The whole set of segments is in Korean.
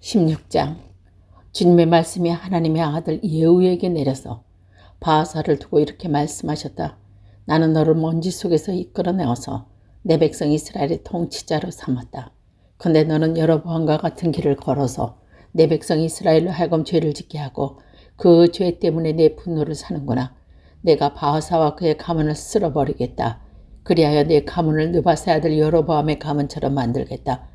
16장. 주님의 말씀이 하나님의 아들 예후에게 내려서 바하사를 두고 이렇게 말씀하셨다. 나는 너를 먼지 속에서 이끌어내어서 내 백성 이스라엘의 통치자로 삼았다. 그런데 너는 여로보암과 같은 길을 걸어서 내 백성 이스라엘로 하여금 죄를 짓게 하고 그 죄 때문에 내 분노를 사는구나. 내가 바하사와 그의 가문을 쓸어버리겠다. 그리하여 내 가문을 느바세 아들 여로보암의 가문처럼 만들겠다.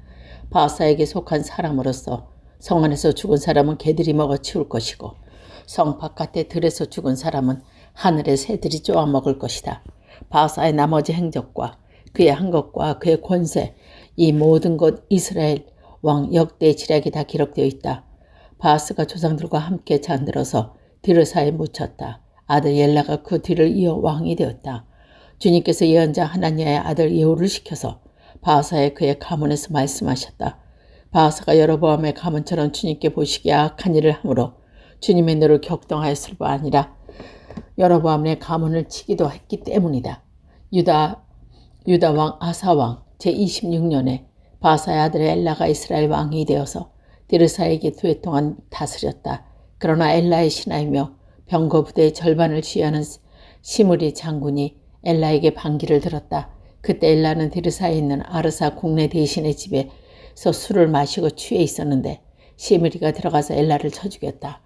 바하사에게 속한 사람으로서 성 안에서 죽은 사람은 개들이 먹어 치울 것이고 성 바깥에 들에서 죽은 사람은 하늘의 새들이 쪼아 먹을 것이다. 바하사의 나머지 행적과 그의 한 것과 그의 권세, 이 모든 것 이스라엘 왕 역대 지략이 다 기록되어 있다. 바하스가 조상들과 함께 잠들어서 디르사에 묻혔다. 아들 옐라가 그 뒤를 이어 왕이 되었다. 주님께서 예언자 하나니아의 아들 예후를 시켜서 바하사의 그의 가문에서 말씀하셨다. 바하사가 여로보암의 가문처럼 주님께 보시기에 악한 일을 하므로 주님의 너를 격동하였을 뿐 아니라 여로보암의 가문을 치기도 했기 때문이다. 유다 왕 아사 왕 제26년에 바하사의 아들 엘라가 이스라엘 왕이 되어서 디르사에게 2해 동안 다스렸다. 그러나 엘라의 신하이며 병거 부대의 절반을 지휘하는 시므리 장군이 엘라에게 반기를 들었다. 그때 엘라는 디르사에 있는 아르사 국내 대신의 집에서 술을 마시고 취해 있었는데 시므리가 들어가서 엘라를 쳐 죽였다.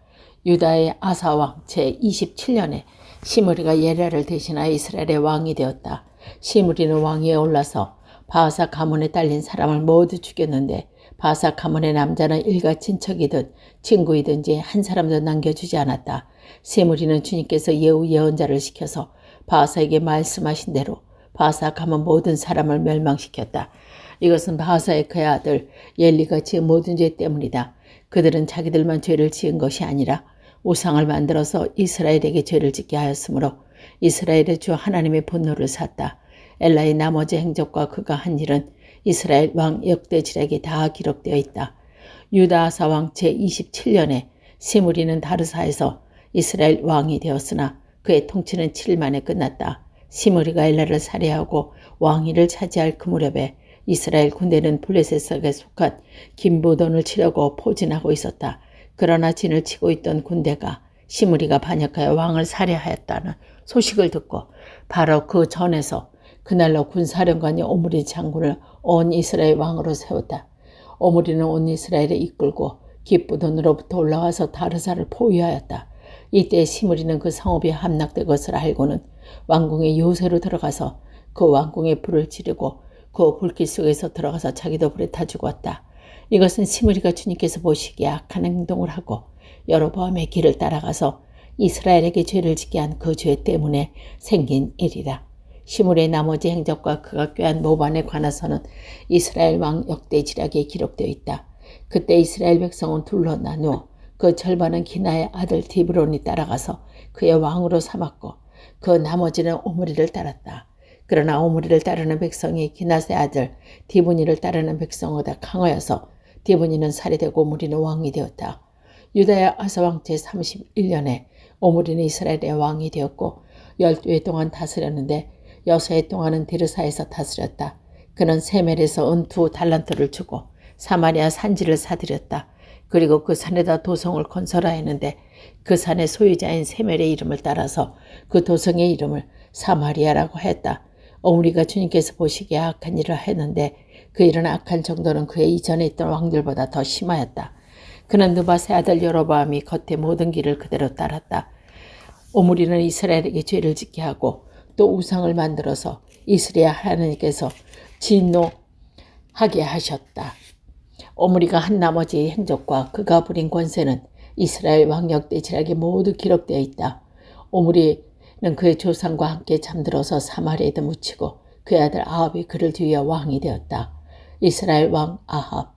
유다의 아사 왕 제27년에 시므리가 예라를 대신하여 이스라엘의 왕이 되었다. 시므리는 왕위에 올라서 바하사 가문에 딸린 사람을 모두 죽였는데 바하사 가문의 남자는 일가 친척이든 친구이든지 한 사람도 남겨주지 않았다. 시므리는 주님께서 예후 예언자를 시켜서 바하사에게 말씀하신 대로 바하사 가문 모든 사람을 멸망시켰다. 이것은 바하사의 그의 아들 엘리가 지은 모든 죄 때문이다. 그들은 자기들만 죄를 지은 것이 아니라 우상을 만들어서 이스라엘에게 죄를 짓게 하였으므로 이스라엘의 주 하나님의 분노를 샀다. 엘라의 나머지 행적과 그가 한 일은 이스라엘 왕 역대지략에 다 기록되어 있다. 유다 아사 왕 제27년에 시므리는 다르사에서 이스라엘 왕이 되었으나 그의 통치는 7일 만에 끝났다. 시므리가 엘라를 살해하고 왕위를 차지할 그 무렵에 이스라엘 군대는 블레셋에 속한 김부돈을 치려고 포진하고 있었다. 그러나 진을 치고 있던 군대가 시므리가 반역하여 왕을 살해하였다는 소식을 듣고 바로 그 전에서 그날로 군사령관이 오므리 장군을 온 이스라엘 왕으로 세웠다. 오므리는 온 이스라엘을 이끌고 기브돈으로부터 올라와서 다르사를 포위하였다. 이때 시므리는 그 성읍이 함락된 것을 알고는 왕궁의 요새로 들어가서 그 왕궁에 불을 지르고 그 불길 속에서 들어가서 자기도 불에 타 죽었다. 이것은 시므리가 주님께서 보시기에 악한 행동을 하고 여로보암의 길을 따라가서 이스라엘에게 죄를 짓게 한 그 죄 때문에 생긴 일이다. 시므리의 나머지 행적과 그가 꾀한 모반에 관해서는 이스라엘 왕 역대지략에 기록되어 있다. 그때 이스라엘 백성은 둘로 나누어 그 절반은 기나의 아들 디브론이 따라가서 그의 왕으로 삼았고 그 나머지는 오므리를 따랐다. 그러나 오므리를 따르는 백성이 기나의 아들 디브니를 따르는 백성보다 강하여서 디브니는 살해되고 오므리는 왕이 되었다. 유다의 아사 왕 제31년에 오므리는 이스라엘의 왕이 되었고 12해 동안 다스렸는데 6해 동안은 디르사에서 다스렸다. 그는 세멜에서 은 2달란트를 주고 사마리아 산지를 사들였다. 그리고 그 산에다 도성을 건설하였는데 그 산의 소유자인 세멜의 이름을 따라서 그 도성의 이름을 사마리아라고 했다. 오므리가 주님께서 보시기에 악한 일을 했는데 그 일은 악한 정도는 그의 이전에 있던 왕들보다 더 심하였다. 그는 느바세 아들 여로보암이 겉에 모든 길을 그대로 따랐다. 오므리는 이스라엘에게 죄를 짓게 하고 또 우상을 만들어서 이스라엘 하나님께서 진노하게 하셨다. 오므리가 한 나머지 행적과 그가 부린 권세는 이스라엘 왕 역대지략에 모두 기록되어 있다. 오므리는 그의 조상과 함께 잠들어서 사마리아에도 묻히고 그의 아들 아합이 그를 뒤이어 왕이 되었다. 이스라엘 왕 아합.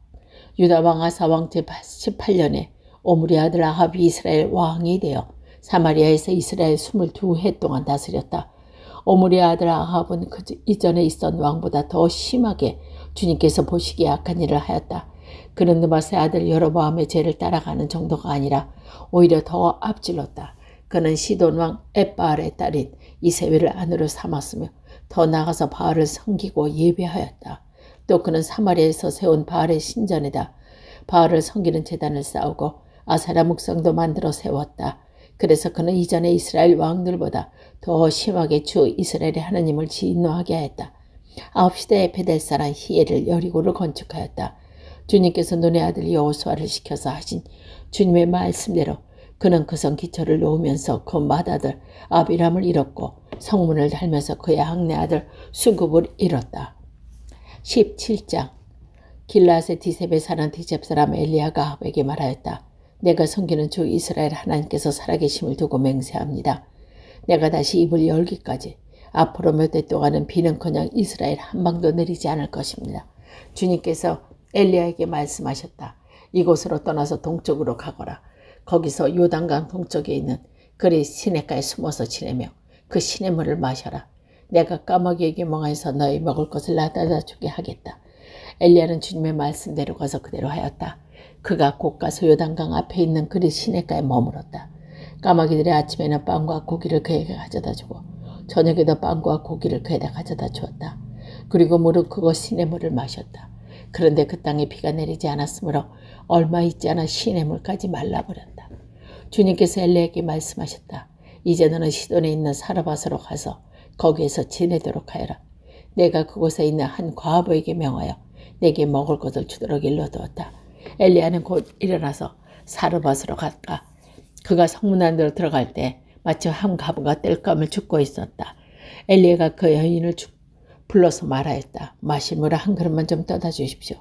유다 왕 아사 왕 제18년에 오므리 아들 아합이 이스라엘 왕이 되어 사마리아에서 이스라엘 22해 동안 다스렸다. 오므리 아들 아합은 그 이전에 있던 왕보다 더 심하게 주님께서 보시기에 악한 일을 하였다. 그는 느바세 아들 여로보암의 죄를 따라가는 정도가 아니라 오히려 더 앞질렀다. 그는 시돈 왕 엣바알의 딸인 이세벨을 아내로 삼았으며 더 나아가서 바알을 섬기고 예배하였다. 또 그는 사마리아에서 세운 바알의 신전에다 바알을 섬기는 제단을 쌓고 아세라 묵상도 만들어 세웠다. 그래서 그는 이전의 이스라엘 왕들보다 더 심하게 주 이스라엘의 하나님을 진노하게 하였다. 9시대에 베델사라 히엘을 여리고를 건축하였다. 주님께서 눈의 아들 여호수아를 시켜서 하신 주님의 말씀대로 그는 그 성 기초를 놓으면서 그 맏아들 아비람을 잃었고 성문을 달면서 그의 학내 아들 수굽을 잃었다. 17장 길라앗의 디셉에 사는 디셉 사람 엘리야가 아합에게 말하였다. 내가 섬기는 주 이스라엘 하나님께서 살아계심을 두고 맹세합니다. 내가 다시 입을 열기까지 앞으로 몇 대 동안은 비는커녕 이스라엘 한 방도 내리지 않을 것입니다. 주님께서 엘리야에게 말씀하셨다. 이곳으로 떠나서 동쪽으로 가거라. 거기서 요단강 동쪽에 있는 그리 시냇가에 숨어서 지내며 그 시냇물을 마셔라. 내가 까마귀에게 멍하여서 너희 먹을 것을 나타나 주게 하겠다. 엘리야는 주님의 말씀대로 가서 그대로 하였다. 그가 곧 가서 요단강 앞에 있는 그리 시냇가에 머물었다. 까마귀들이 아침에는 빵과 고기를 그에게 가져다 주고 저녁에도 빵과 고기를 그에다 가져다 주었다. 그리고 무릎 꿇고 시냇물을 마셨다. 그런데 그 땅에 비가 내리지 않았으므로 얼마 있지 않아 시냇물까지 말라버렸다. 주님께서 엘리야에게 말씀하셨다. 이제 너는 시돈에 있는 사르밧으로 가서 거기에서 지내도록 하여라. 내가 그곳에 있는 한 과부에게 명하여 내게 먹을 것을 주도록 일러두었다. 엘리야는 곧 일어나서 사르밧으로 갔다. 그가 성문 안으로 들어갈 때 마침 한 과부가 땔감을 줍고 있었다. 엘리야가 그 여인을 불러서 말하였다. 마실 물을 한 그릇만 좀 떠다 주십시오.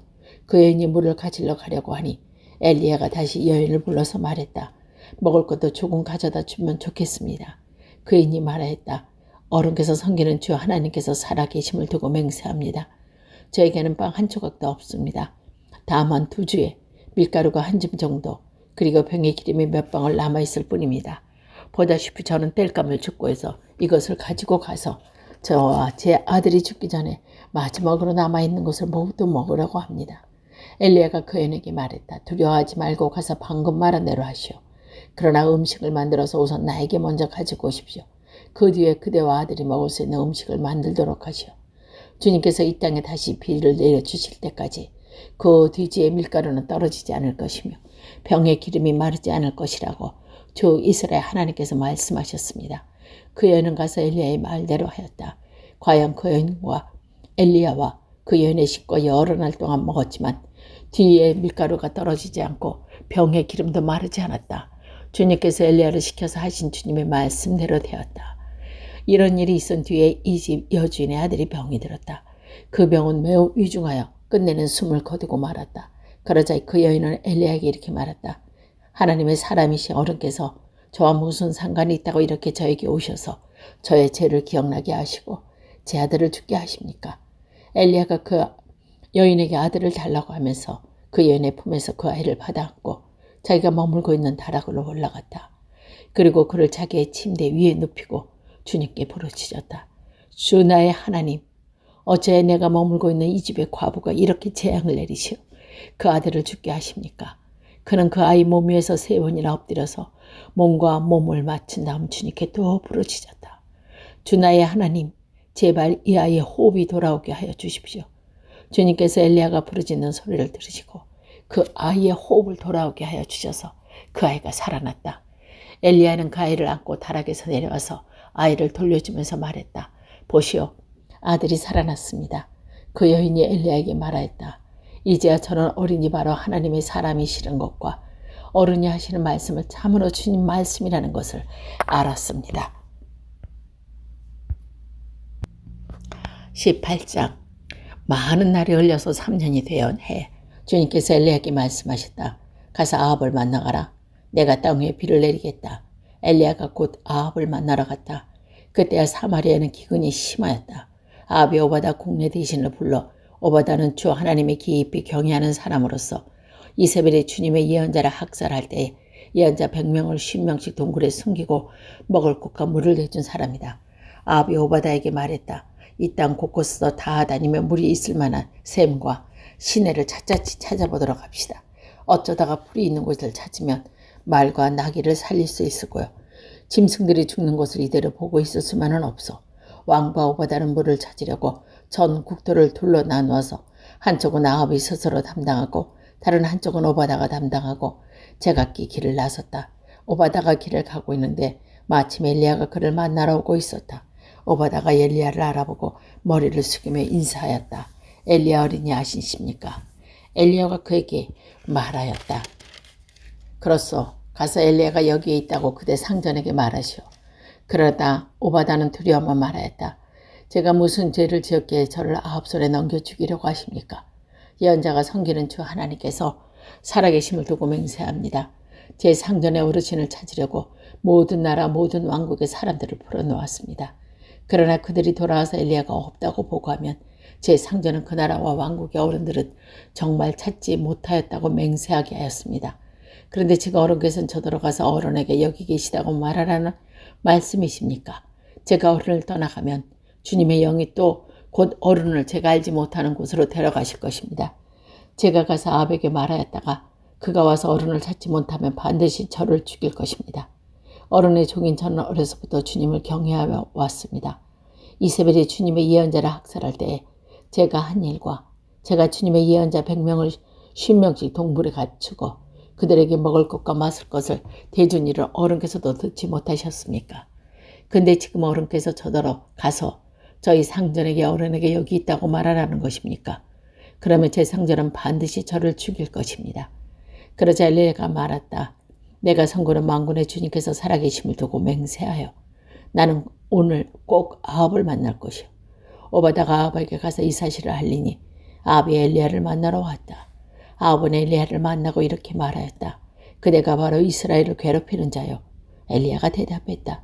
그 여인이 물을 가지러 가려고 하니 엘리야가 다시 여인을 불러서 말했다. 먹을 것도 조금 가져다 주면 좋겠습니다. 그 여인이 말하였다. 어른께서 섬기는 주 하나님께서 살아계심을 두고 맹세합니다. 저에게는 빵 한 조각도 없습니다. 다만 2주에 밀가루가 한 줌 정도 그리고 병에 기름이 몇 방울 남아있을 뿐입니다. 보다시피 저는 땔감을 줍고 해서 이것을 가지고 가서 저와 제 아들이 죽기 전에 마지막으로 남아있는 것을 모두 먹으려고 합니다. 엘리야가 그 여인에게 말했다. 두려워하지 말고 가서 방금 말한 대로 하시오. 그러나 음식을 만들어서 우선 나에게 먼저 가지고 오십시오. 그 뒤에 그대와 아들이 먹을 수 있는 음식을 만들도록 하시오. 주님께서 이 땅에 다시 비를 내려주실 때까지 그 뒤지에 밀가루는 떨어지지 않을 것이며 병의 기름이 마르지 않을 것이라고 주 이스라엘 하나님께서 말씀하셨습니다. 그 여인은 가서 엘리야의 말대로 하였다. 과연 그 여인과 엘리야와 그 여인의 식구가 여러 날 동안 먹었지만 뒤에 밀가루가 떨어지지 않고 병의 기름도 마르지 않았다. 주님께서 엘리야를 시켜서 하신 주님의 말씀대로 되었다. 이런 일이 있은 뒤에 이 집 여주인의 아들이 병이 들었다. 그 병은 매우 위중하여 끝내는 숨을 거두고 말았다. 그러자 그 여인은 엘리야에게 이렇게 말했다. 하나님의 사람이신 어른께서 저와 무슨 상관이 있다고 이렇게 저에게 오셔서 저의 죄를 기억나게 하시고 제 아들을 죽게 하십니까? 엘리야가 그 여인에게 아들을 달라고 하면서 그 여인의 품에서 그 아이를 받아안고 자기가 머물고 있는 다락으로 올라갔다. 그리고 그를 자기의 침대 위에 눕히고 주님께 부르짖었다. 주 나의 하나님, 어째 내가 머물고 있는 이 집의 과부가 이렇게 재앙을 내리시오. 그 아들을 죽게 하십니까? 그는 그 아이 몸 위에서 3번이나 엎드려서 몸과 몸을 맞춘 다음 주님께 또 부르짖었다. 주 나의 하나님, 제발 이 아이의 호흡이 돌아오게 하여 주십시오. 주님께서 엘리야가 부르짖는 소리를 들으시고 그 아이의 호흡을 돌아오게 하여 주셔서 그 아이가 살아났다. 엘리야는 그 아이를 안고 다락에서 내려와서 아이를 돌려주면서 말했다. 보시오, 아들이 살아났습니다. 그 여인이 엘리야에게 말하였다. 이제야 저는 어린이 바로 하나님의 사람이시는 것과 어른이 하시는 말씀을 참으로 주님 말씀이라는 것을 알았습니다. 18장 많은 날이 흘려서 3년이 되어 해 주님께서 엘리야에게 말씀하셨다. 가서 아합을 만나가라. 내가 땅 위에 비를 내리겠다. 엘리야가 곧 아합을 만나러 갔다. 그때야 사마리아에는 기근이 심하였다. 아합이 오바다 국내 대신을 불러 오바다는 주 하나님의 깊이 경외하는 사람으로서 이세벨이 주님의 예언자를 학살할 때에 예언자 100명을 50명씩 동굴에 숨기고 먹을 것과 물을 내준 사람이다. 아합이 오바다에게 말했다. 이 땅 곳곳에서 다 다니며 물이 있을 만한 샘과 시내를 샅샅이 찾아보도록 합시다. 어쩌다가 풀이 있는 곳을 찾으면 말과 나귀를 살릴 수 있을 거요. 짐승들이 죽는 곳을 이대로 보고 있을 수만은 없어. 왕과 오바다는 물을 찾으려고 전 국토를 둘러 나누어서 한쪽은 아합이 스스로 담당하고 다른 한쪽은 오바다가 담당하고 제각기 길을 나섰다. 오바다가 길을 가고 있는데 마침 엘리야가 그를 만나러 오고 있었다. 오바다가 엘리야를 알아보고 머리를 숙이며 인사하였다. 엘리야 어린이 아시십니까? 엘리야가 그에게 말하였다. 그렇소. 가서 엘리야가 여기에 있다고 그대 상전에게 말하시오. 그러다 오바다는 두려워만 말하였다. 제가 무슨 죄를 지었기에 저를 아합손에 넘겨 죽이려고 하십니까? 예언자가 섬기는 주 하나님께서 살아계심을 두고 맹세합니다. 제 상전의 어르신을 찾으려고 모든 나라 모든 왕국의 사람들을 풀어놓았습니다. 그러나 그들이 돌아와서 엘리야가 없다고 보고하면 제 상전은 그 나라와 왕국의 어른들은 정말 찾지 못하였다고 맹세하게 하였습니다. 그런데 지금 어른께서는 저들어가서 어른에게 여기 계시다고 말하라는 말씀이십니까? 제가 어른을 떠나가면 주님의 영이 또 곧 어른을 제가 알지 못하는 곳으로 데려가실 것입니다. 제가 가서 아합에게 말하였다가 그가 와서 어른을 찾지 못하면 반드시 저를 죽일 것입니다. 어른의 종인 저는 어려서부터 주님을 경외하여 왔습니다. 이세벨이 주님의 예언자를 학살할 때에 제가 한 일과 제가 주님의 예언자 100명을 50명씩 동굴에 갖추고 그들에게 먹을 것과 마실 것을 대준 일을 어른께서도 듣지 못하셨습니까? 근데 지금 어른께서 저더러 가서 저희 상전에게 어른에게 여기 있다고 말하라는 것입니까? 그러면 제 상전은 반드시 저를 죽일 것입니다. 그러자 엘리야가 말했다. 내가 선고는 만군의 주님께서 살아계심을 두고 맹세하여 나는 오늘 꼭 아합을 만날 것이요. 오바다가 아합에게 가서 이 사실을 알리니 아합이 엘리야를 만나러 왔다. 아합은 엘리야를 만나고 이렇게 말하였다. 그대가 바로 이스라엘을 괴롭히는 자요. 엘리야가 대답했다.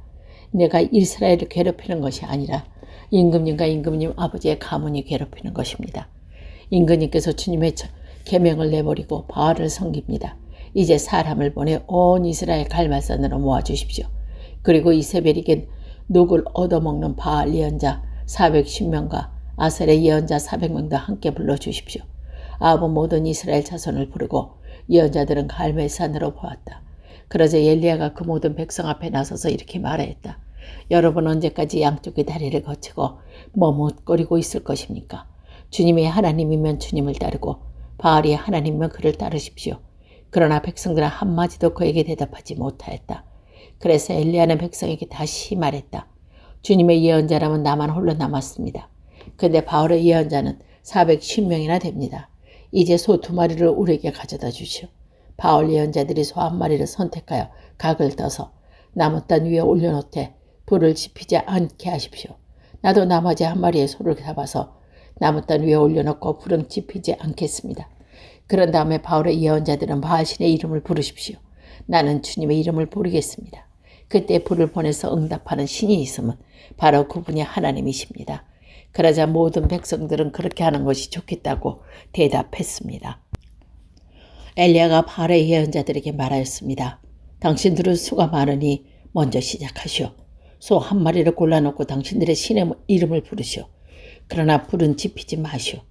내가 이스라엘을 괴롭히는 것이 아니라 임금님과 임금님 아버지의 가문이 괴롭히는 것입니다. 임금님께서 주님의 계명을 내버리고 바알을 섬깁니다. 이제 사람을 보내 온 이스라엘 갈말산으로 모아주십시오. 그리고 이세벨에게 녹을 얻어먹는 바알 예언자 410명과 아셀의 예언자 400명도 함께 불러주십시오. 아합은 모든 이스라엘 자손을 부르고 예언자들은 갈멜산으로 보았다. 그러자 엘리야가 그 모든 백성 앞에 나서서 이렇게 말하였다. 여러분 언제까지 양쪽의 다리를 거치고 머뭇거리고 있을 것입니까? 주님이 하나님이면 주님을 따르고 바알이 하나님이면 그를 따르십시오. 그러나 백성들은 한마디도 그에게 대답하지 못하였다. 그래서 엘리야는 백성에게 다시 말했다. 주님의 예언자라면 나만 홀로 남았습니다. 근데 바울의 예언자는 410명이나 됩니다. 이제 소 2마리를 우리에게 가져다 주시오. 바울 예언자들이 소 1마리를 선택하여 각을 떠서 나무단 위에 올려놓되 불을 지피지 않게 하십시오. 나도 나머지 1마리의 소를 잡아서 나무단 위에 올려놓고 불은 지피지 않겠습니다. 그런 다음에 바울의 예언자들은 바알신의 이름을 부르십시오. 나는 주님의 이름을 부르겠습니다. 그때 불을 보내서 응답하는 신이 있으면 바로 그분이 하나님이십니다. 그러자 모든 백성들은 그렇게 하는 것이 좋겠다고 대답했습니다. 엘리야가 바알의 예언자들에게 말하였습니다. 당신들은 수가 많으니 먼저 시작하시오. 소 1마리를 골라놓고 당신들의 신의 이름을 부르시오. 그러나 불은 지피지 마시오.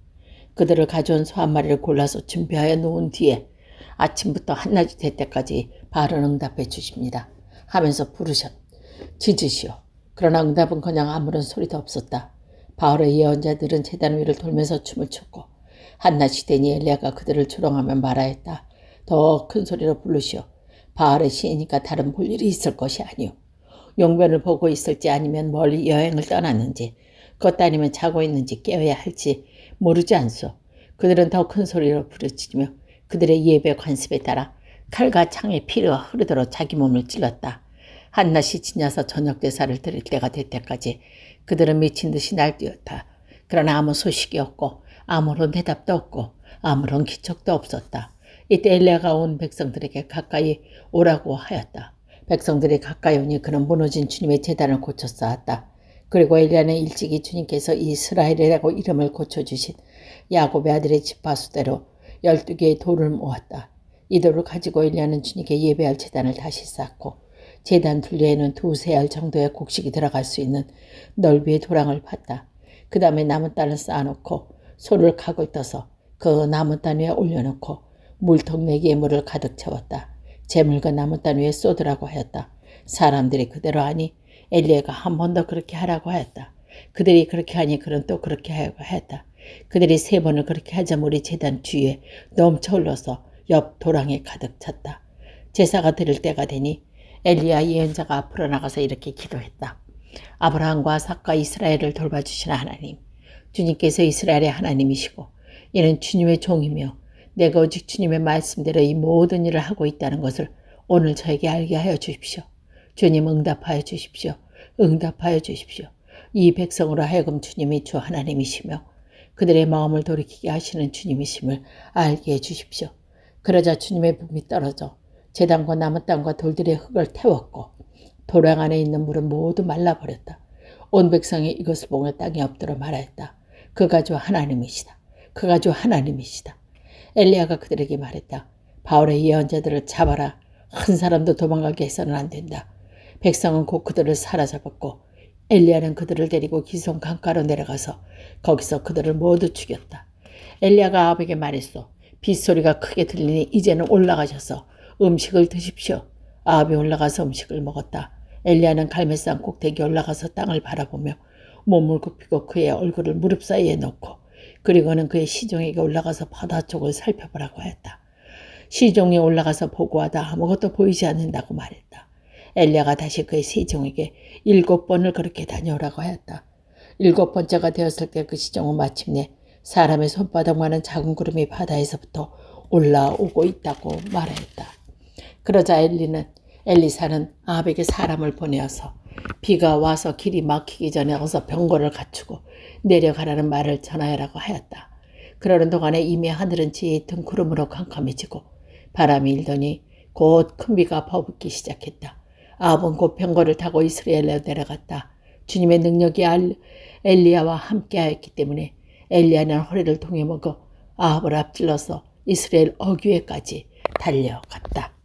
그들을 가져온 소 1마리를 골라서 준비하여 놓은 뒤에 아침부터 한낮이 될 때까지 바알은 응답해 주십니다. 하면서 짖으시오. 그러나 응답은커녕 아무런 소리도 없었다. 바알의 예언자들은 제단 위를 돌면서 춤을 췄고 한낮이 되니 엘리야가 그들을 조롱하며 말하였다. 더 큰 소리로 부르시오. 바알의 신이니까 다른 볼 일이 있을 것이 아니오. 용변을 보고 있을지 아니면 멀리 여행을 떠났는지 그것 아니면 자고 있는지 깨어야 할지 모르지 않소. 그들은 더 큰 소리로 부르짖으며 그들의 예배 관습에 따라 칼과 창에 피가 흐르도록 자기 몸을 찔렀다. 한낮이 지나서 저녁 제사를 드릴 때가 될 때까지 그들은 미친 듯이 날뛰었다. 그러나 아무 소식이 없고 아무런 대답도 없고 아무런 기척도 없었다. 이때 엘리야가 온 백성들에게 가까이 오라고 하였다. 백성들이 가까이 오니 그는 무너진 주님의 제단을 고쳐 쌓았다. 그리고 엘리야는 일찍이 주님께서 이스라엘이라고 이름을 고쳐주신 야곱의 아들의 지파수대로 12개의 돌을 모았다. 이 돌을 가지고 엘리야는 주님께 예배할 제단을 다시 쌓고 제단 둘레에는 2-3알 정도의 곡식이 들어갈 수 있는 넓이의 도랑을 팠다. 그 다음에 나무단을 쌓아놓고 소를 각을 떠서 그 나무단 위에 올려놓고 물통 4개의 물을 가득 채웠다. 재물과 나무단 위에 쏟으라고 하였다. 사람들이 그대로 하니 엘리야가 한 번 더 그렇게 하라고 하였다. 그들이 그렇게 하니 그는 또 그렇게 하라고 하였다. 그들이 3번을 그렇게 하자 물이 제단 주위에 넘쳐 흘러서 옆 도랑에 가득 찼다. 제사가 드릴 때가 되니 엘리야 예언자가 앞으로 나가서 이렇게 기도했다. 아브라함과 삭과 이스라엘을 돌봐주시는 하나님, 주님께서 이스라엘의 하나님이시고 이는 주님의 종이며 내가 오직 주님의 말씀대로 이 모든 일을 하고 있다는 것을 오늘 저에게 알게 하여 주십시오. 주님 응답하여 주십시오. 응답하여 주십시오. 이 백성으로 하여금 주님이 주 하나님이시며 그들의 마음을 돌이키게 하시는 주님이심을 알게 해 주십시오. 그러자 주님의 품이 떨어져 제단과 나무 땅과 돌들의 흙을 태웠고 도랑 안에 있는 물은 모두 말라버렸다. 온 백성이 이것을 보며 땅에 엎드려 말하였다. 그가 주 하나님이시다. 그가 주 하나님이시다. 엘리야가 그들에게 말했다. 바울의 예언자들을 잡아라. 한 사람도 도망가게 해서는 안 된다. 백성은 곧 그들을 사로잡았고 엘리야는 그들을 데리고 기손 강가로 내려가서 거기서 그들을 모두 죽였다. 엘리야가 아합에게 말했어. 빗소리가 크게 들리니 이제는 올라가셔서 음식을 드십시오. 아합이 올라가서 음식을 먹었다. 엘리야는 갈멜산 꼭대기에 올라가서 땅을 바라보며 몸을 굽히고 그의 얼굴을 무릎 사이에 놓고 그리고는 그의 시종에게 올라가서 바다 쪽을 살펴보라고 하였다. 시종이 올라가서 보고하다 아무것도 보이지 않는다고 말했다. 엘리야가 다시 그의 시종에게 7번을 그렇게 다녀오라고 하였다. 7번째가 되었을 때 그 시종은 마침내 사람의 손바닥만한 작은 구름이 바다에서부터 올라오고 있다고 말하였다. 그러자 엘리사는 아합에게 사람을 보내어서 비가 와서 길이 막히기 전에 어서 병거를 갖추고 내려가라는 말을 전하여라고 하였다. 그러는 동안에 이미 하늘은 짙은 구름으로 캄캄해지고 바람이 일더니 곧 큰 비가 퍼붓기 시작했다. 아합은 곧 병거를 타고 이스라엘로 내려갔다. 주님의 능력이 엘리야와 함께하였기 때문에 엘리야는 허리를 동여먹어 아합을 앞질러서 이스라엘 어귀에까지 달려갔다.